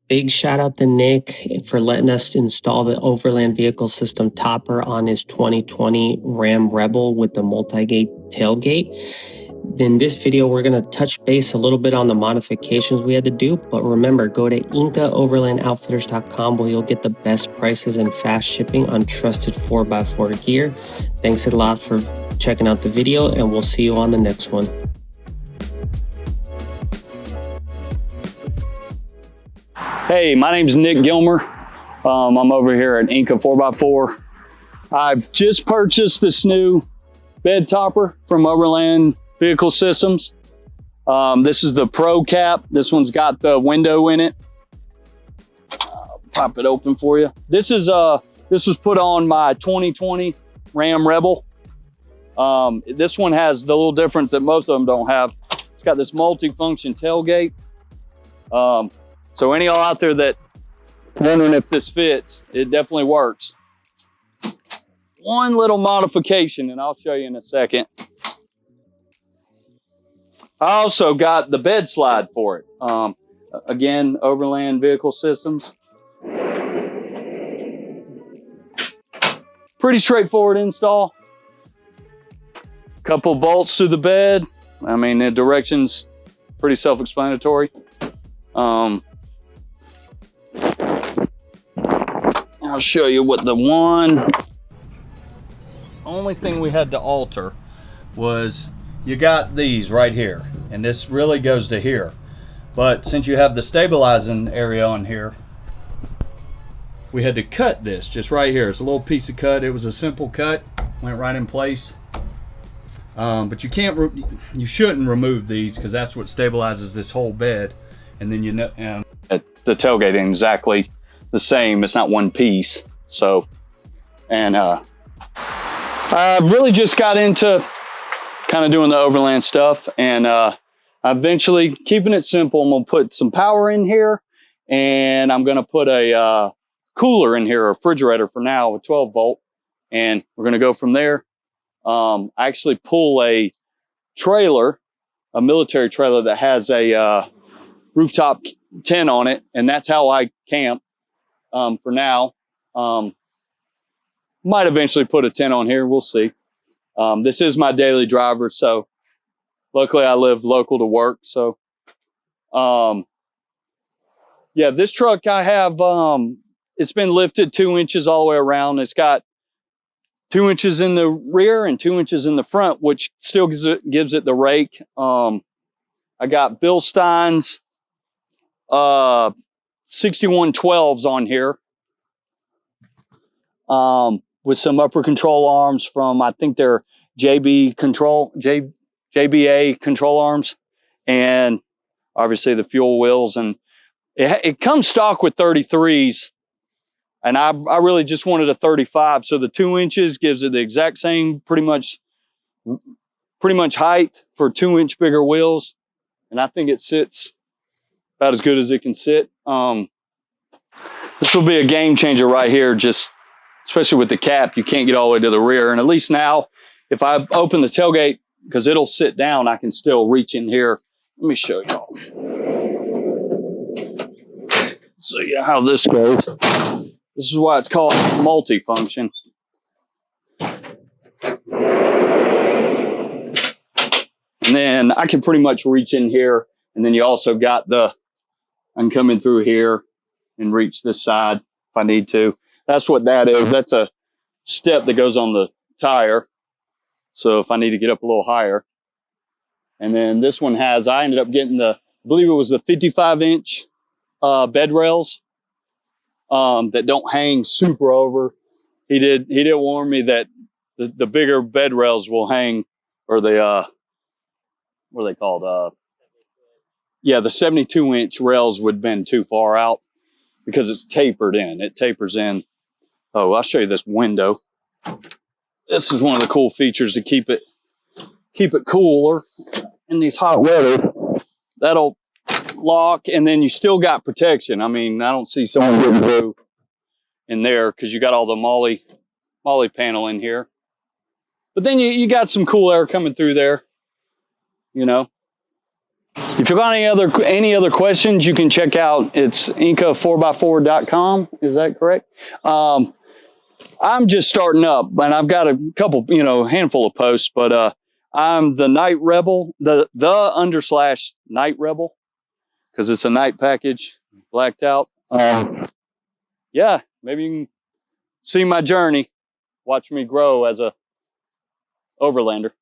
Big shout out to Nick for letting us install the Overland vehicle system topper on his 2020 Ram Rebel with the multi-gate tailgate. In this video, we're going to touch base a little bit on the modifications we had to do, but remember, go to IncaOverlandOutfitters.com where you'll get the best prices and fast shipping on trusted 4x4 gear. Thanks a lot for checking out the video, and we'll see you on the next one. Hey, my name's Nick Gilmer. I'm over here at Inca 4x4. I've just purchased this new bed topper from Overland Vehicle Systems. This is the Pro Cap. This one's got the window in it. Pop it open for you. This was put on my 2020 Ram Rebel. This one has the little difference that most of them don't have. It's got this multi-function tailgate. So any of y'all out there that wondering if this fits, it definitely works. One little modification, and I'll show you in a second. I also got the bed slide for it. Again, Overland Vehicle Systems. Pretty straightforward install. Couple bolts to the bed. I mean, the directions pretty self-explanatory. I'll show you what the only thing we had to alter was you got these right here, and this really goes to here. But since you have the stabilizing area on here, we had to cut this just right here. It's a little piece of cut. It was a simple cut, went right in place. But you shouldn't remove these because that's what stabilizes this whole bed. And then the tailgate ain't exactly the same. It's not one piece. So, and I really just got into kind of doing the Overland stuff, and eventually keeping it simple. I'm gonna put some power in here, and I'm gonna put a cooler in here, a refrigerator for now, a 12 volt, and we're gonna go from there. I actually pull a trailer, a military trailer that has a rooftop tent on it, and that's how I camp for now. Might eventually put a tent on here, we'll see. This is my daily driver, so luckily I live local to work. So yeah, this truck I have, it's been lifted 2 inches all the way around. It's got 2 inches in the rear and 2 inches in the front, which still gives it the rake. I got Bill Stein's 6112s on here, with some upper control arms from, I think they're JBA control arms, and obviously the fuel wheels. And it comes stock with 33s, and I really just wanted a 35. So the 2 inches gives it the exact same, pretty much height for 2 inch bigger wheels. And I think it sits about as good as it can sit. This will be a game changer right here, just especially with the cap. You can't get all the way to the rear. And at least now, if I open the tailgate, because it'll sit down, I can still reach in here. Let me show y'all. So yeah, how this goes. This is why it's called multi-function. And then I can pretty much reach in here. And then you also got I can come in through here and reach this side if I need to. That's what that is. That's a step that goes on the tire. So if I need to get up a little higher. And then this one I ended up getting I believe it was the 55-inch bed rails that don't hang super over. He did warn me that the bigger bed rails will hang, or what are they called? Yeah, the 72-inch rails would bend too far out because it's tapered in. It tapers in. Oh, I'll show you this window. This is one of the cool features to keep it cooler in these hot weather. That'll lock, and then you still got protection. I mean, I don't see someone getting through in there because you got all the molly panel in here. But then you got some cool air coming through there, you know. If you've got any other questions, you can check out, it's Inca4x4.com. Is that correct? I'm just starting up, and I've got a couple, handful of posts, but I'm the Night Rebel, the / Night Rebel, because it's a night package, blacked out. Yeah, maybe you can see my journey, watch me grow as a Overlander.